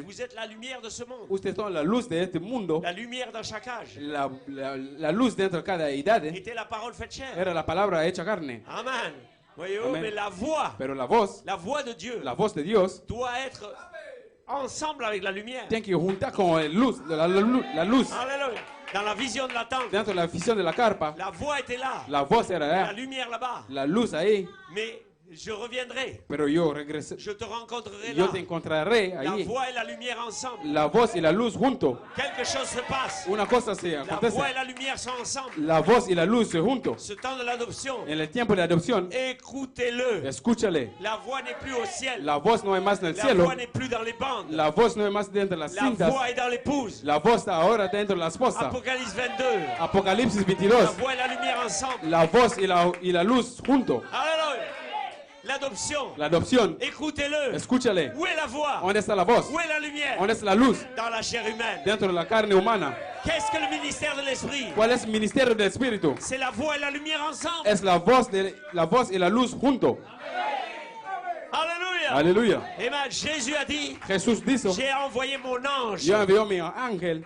Vous êtes la lumière de ce monde. Ustedes son la luz de este mundo. La lumière dans chaque âge. La luz dentro de cada edad. Était la parole faite chair. Era la palabra hecha carne. Amen. Voyez-vous, Amen. mais la voix Pero la voix de Dieu voz de Dios, doit être ensemble avec la lumière. tiene que juntar con la luz. Alléluia. Dans la vision de la tente, Dentro de la visión de la carpa, la voix était là. la voz era La allá, lumière là-bas. la luz ahí. Mais je reviendrai. Pero yo regresé, Je te rencontrerai yo là. te encontraré La ahí. voix et la lumière ensemble. La voz y la luz junto. Quelque chose se passe. Una cosa se La acontece. voix et la lumière sont ensemble. La voz y la luz se juntos. Ce temps de l'adoption, En el tiempo de la adopción, écoutez-le. escúchale. La voix n'est plus au ciel. La voz no es más en el La cielo. voix n'est plus dans les bandes. La voz no es más dentro de las La cintas. voix est dans l'épouse. La voz está ahora dentro de la esposa. Apocalypse 22. Apocalipsis La 22. voix et la lumière ensemble. La voz y la luz junto. Alléluia. L'adoption. La adopción. Écoutez-le. Escúchale. Où est la voix? ¿Dónde está la voz? Où est la lumière? ¿Dónde está la luz? Dans la chair humaine. Dentro de la carne humana. Qu'est-ce que le ministère de l'esprit? ¿Cuál es el ministerio del Espíritu? C'est la voix et la lumière ensemble. Es la voz y la luz junto. Alléluia. Aleluya. Amen. Jésus a dit, Jesús dijo, j'ai envoyé mon ange. yo envió mi ángel.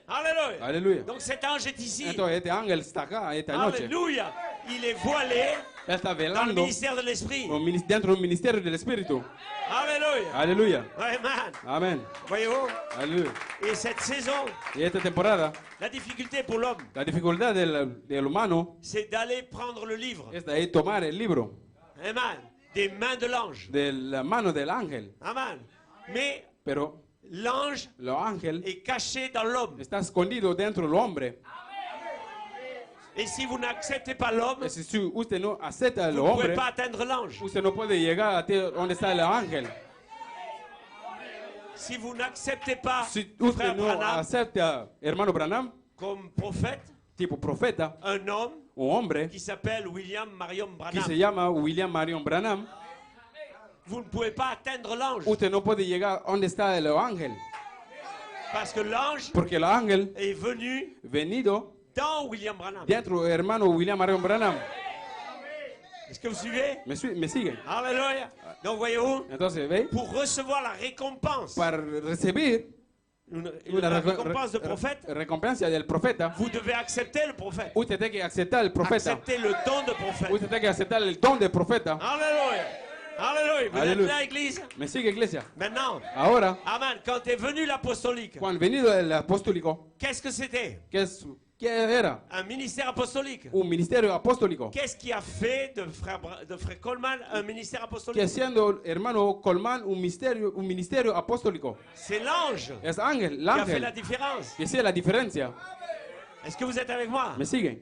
Alléluia. Aleluya. Donc cet ange est ici. Entonces este ángel está acá esta noche. Alléluia. Il est voilé Él está dans le velando ministère de l'esprit. dentro del ministerio del Espíritu. Alléluia. Aleluya. Amen. Amén. Voyez-vous? Aleluya. Et cette saison, Y esta temporada, la difficulté pour l'homme, la dificultad del humano c'est d'aller prendre le livre. es de ahí tomar el libro Amen. Des mains de l'ange. de la mano del ángel. Amen. Mais Pero l'ange el ángel est caché dans l'homme. está escondido dentro del hombre. Et si vous n'acceptez pas l'homme, Y si usted no acepta al vous ne pouvez hombre, pas atteindre l'ange. usted no puede llegar a donde está el ángel. Si vous n'acceptez pas Si usted frère no Branham acepta hermano Branham, comme prophète, tipo profeta, un homme un hombre qui s'appelle William Marion que se Branham, llama William Marion Branham, vous ne pouvez pas atteindre l'ange. usted no puede llegar a donde está el ángel. Parce que l'ange Porque el ángel est venu venido dans William Branham. dentro del hermano William Marion Branham. Est-ce que vous suivez? Me sigue. Alléluia. Donc voyez-vous, Entonces, ¿ve? pour recevoir la récompense, Para recibir la récompense de prophète, recompensa del profeta, vous devez accepter le prophète. usted tiene que aceptar el profeta. Accepter le don de prophète. Usted tiene que aceptar el don del profeta. Alléluia. Alléluia. Vous êtes Alléluia. là, Église? Me sigue, iglesia. Maintenant, Ahora, amen. Quand est venu l'apostolique, cuando venido el apostólico, qu'est-ce que c'était? ¿qué era? Un ministère apostolique. Un ministerio apostólico. Qu'est-ce qui a fait de frère Coleman un ministère Que apostolique? siendo hermano Colman un ministerio apostólico. C'est l'ange Es ángel, el qui a fait la ángel. différence. Que sea la diferencia. Est-ce que vous êtes avec moi? Me siguen.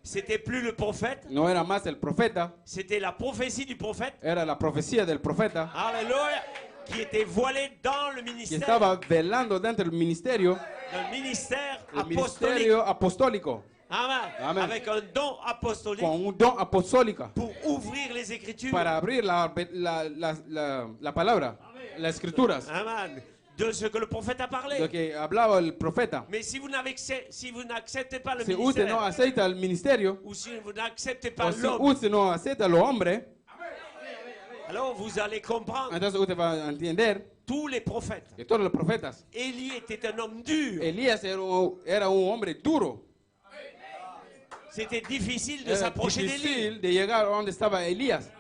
C'était plus le prophète, No era más el profeta, c'était la prophétie du prophète. era la profecía del profeta Alléluia. Qui était voilée dans le que ministère. estaba velando dentro del ministerio, Dans le ministère el apostolique. ministerio apostólico, Amen. Amen. Avec un don apostolique con un don apostólico pour ouvrir les Écritures. para abrir la palabra, las escrituras, Amen. De ce que le prophète a de parlé. que hablaba el profeta. Mais si vous n'acceptez pas le Si usted no ministère, acepta el ministerio, ou si vous n'acceptez pas o si l'homme, usted no acepta los hombres, alors vous allez comprendre entonces usted va a entender tous les prophètes. que todos los profetas, Élie était un homme dur. Elías era un hombre duro. C'était difficile de Era s'approcher d'Élie. difícil de llegar a donde estaba Elías.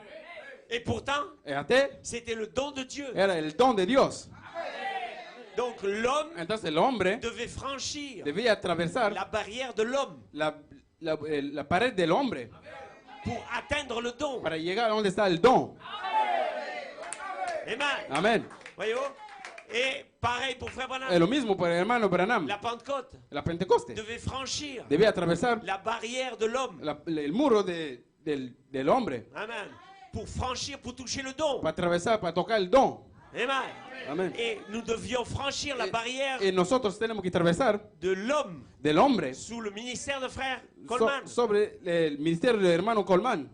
Et pourtant, C'était c'était le don de Dieu. era el don de Dios. Donc l'homme Entonces el hombre devait franchir debía atravesar la barrière de l'homme la pared del hombre pour atteindre le don. para llegar a donde está el don. Amen. Amén. Voyez-vous? Et pareil pour frère Branham. Es lo mismo para el hermano Branham. La Pentecôte La Pentecoste devait franchir debía atravesar la barrière de l'homme. el muro del hombre Amen. Pour franchir, pour toucher le don. para atravesar, para tocar el don. Amen. Amén. Et nous devions franchir la barrière Y nosotros tenemos que atravesar de l'homme del hombre sous le ministère de frère Coleman. sobre el ministerio del hermano Colman.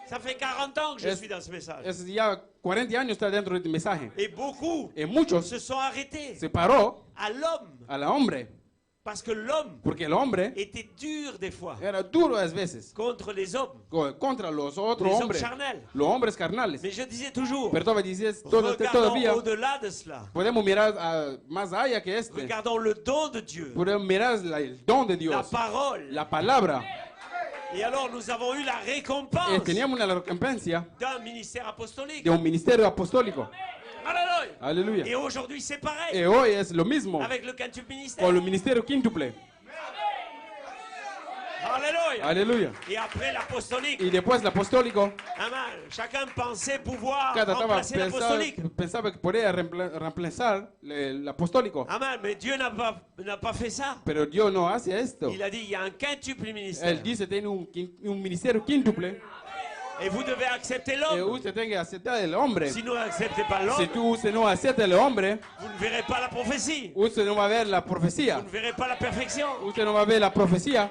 Ça fait 40 ans que je suis dans ce message. Es ya 40 años está dentro de este mensaje. Et beaucoup Y muchos se sont arrêtés se paró à l'homme. al hombre. Parce que l'homme Porque el hombre était dur des fois era duro a veces contre les hommes, contra los otros les hommes hombres, charnels. los hombres carnales. Mais je disais toujours, Pero todavía dices, regardons todavía au-delà de cela. podemos mirar más allá que este. Regardons le don de Dieu, Podemos mirar el don de la Dios, parole. la palabra. Et alors nous avons eu la récompense Teníamos una recompensa d'un ministère apostolique. de un ministerio apostólico. Alléluia. Aleluya. Et aujourd'hui c'est pareil Y hoy es lo mismo avec le quintuple ministère. con el ministerio quíntuple. Alléluia. Aleluya. Et après l'apostolique, Y después el apostólico, amen, chacun pensait pouvoir cada estaba remplacer l'apostolique. pensaba que podía reemplazar el apostólico. Amen, mais Dieu n'a pas fait ça. Pero Dios no hace esto. Il a dit il y a un quintuple ministère. Él dice tiene un ministerio quíntuple. Et vous devez accepter Y l'homme. usted tiene que aceptar el hombre. Si vous n'acceptez pas Si l'homme, usted no acepta el hombre, vous ne verrez pas la prophétie. usted no va a ver la Vous profecía. ne verrez pas la perfection. Usted no va a ver la profecía.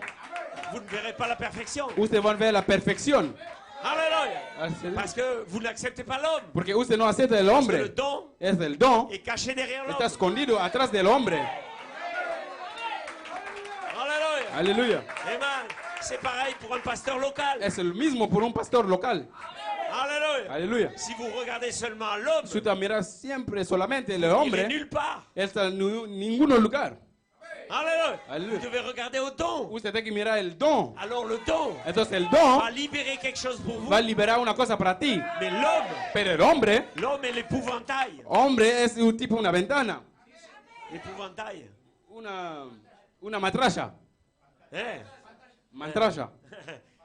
Vous ne verrez pas la perfection. Usted va a ver la perfección. Alléluia. Parce que vous n'acceptez pas l'homme. Porque usted no acepta el Parce que le hombre. don Es el don. est caché derrière Está l'homme. escondido atrás del hombre. Alléluia. Aleluya. Amen. C'est pareil pour un pasteur local. Es el mismo por un pastor local. Alléluia. Aleluya. Si vous regardez seulement l'homme, Si usted mira siempre solamente el il est hombre, nulle part. él está en ningún lugar. Alléluia. Alléluia. Vous devez regarder au don. Usted tiene que mirar el don. Alors le don Entonces el don va libérer quelque chose pour vous. va a liberar una cosa para ti. Mais l'homme, Pero el hombre, l'homme est l'épouvantail. hombre es un tipo una ventana. L'épouvantail. Una matralla. Hein? Mantralla.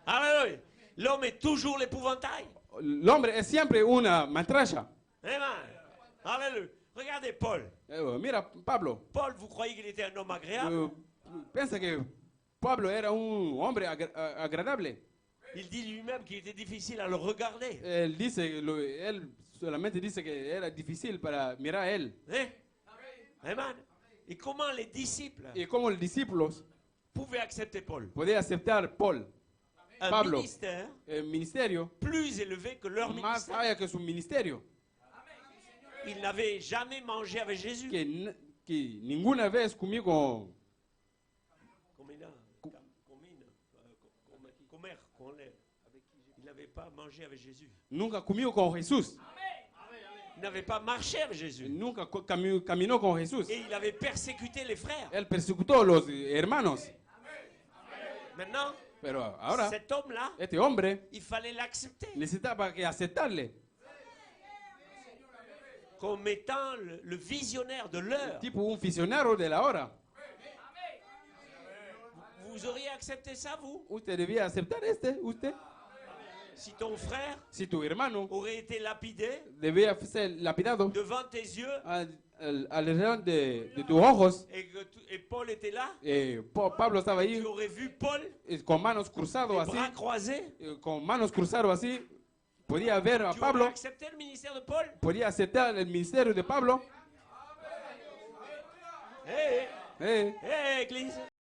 Alléluia. L'homme est toujours l'épouvantail. El hombre es siempre una matralla. Amen. Alléluia. Regardez Paul. Mira, Pablo. Paul, vous croyez qu'il était un homme agréable? Piensa que Pablo era un hombre agradable. Il dit lui-même qu'il était difficile à le regarder. Él solamente dice que era difícil para mirar a él. Hein? Amen. Et comment les disciples Y como los discípulos pouvaient accepter Paul? podían aceptar Paul, Un Pablo, ministère el ministerio plus élevé que leur más ministère. allá que su ministerio, Il n'avait jamais mangé avec Jésus. que ninguna vez comió con Il n'avait pas mangé avec Jésus. nunca comió con Jesús, Il n'avait pas marché avec Jésus. nunca caminó con Jesús. Et il avait persécuté les frères. Él persecutó a los hermanos. Maintenant, Pero ahora, cet homme-là, este hombre il fallait l'accepter necesitaba que aceptarle, comme étant le visionnaire de l'heure. tipo un visionario de la hora. Vous auriez accepté ça, vous? Usted debía aceptar usted. Si ton frère Si tu hermano aurait été lapidé debía ser lapidado devant tes yeux alrededor de tus ojos, et Paul était là, Pablo estaba ahí tu aurais vu Paul, con manos cruzadas les así, bras croisés. con manos cruzadas así, podía ver a Tu Pablo, aurais accepté le ministère de Paul? podía aceptar el ministerio de Pablo. Hé, Eh, hé, église.